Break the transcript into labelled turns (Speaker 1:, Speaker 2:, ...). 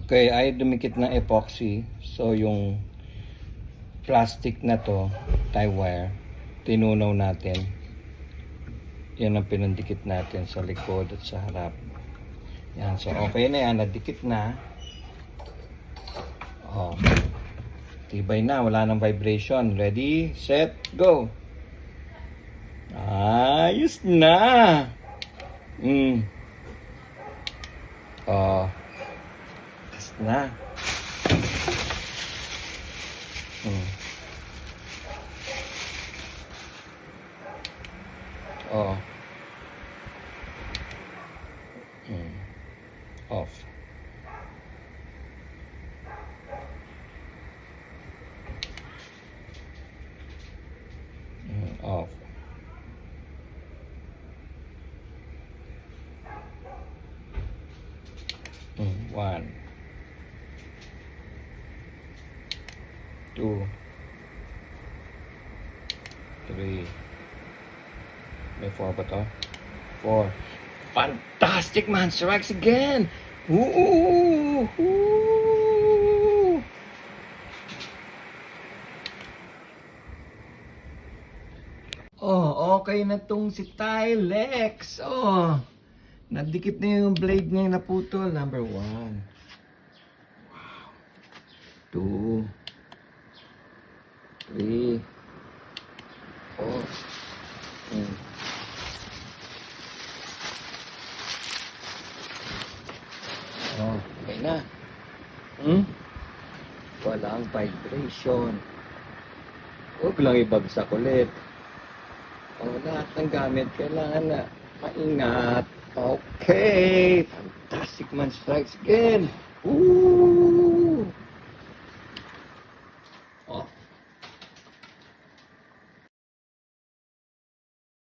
Speaker 1: Okay, ay dumikit ng epoxy. So yung plastic na to, tie wire, tinunaw natin. Yan ang pinandikit natin sa likod at sa harap. Yan, so okay na yan, nadikit na. Oh. Tibay na, wala nang vibration. Ready, set, go. Ayos na. Oh. Ayos na. Oh. Off. Off. One. Two. Three. May 4 ba to? 4. Fantastic, man! Strikes again! Ooh! Ooh! Oh, okay na tong si Tilex. Oh, nadikit na yung blade niya yung naputol. Number 1. Wow. 2. 3. 4. Oh, okay na. Walang vibration. Huwag lang ibagsak ulit. Oh, lahat ng gamit kailangan na maingat. Okay. Fantastic, man. Strikes again. Ooh.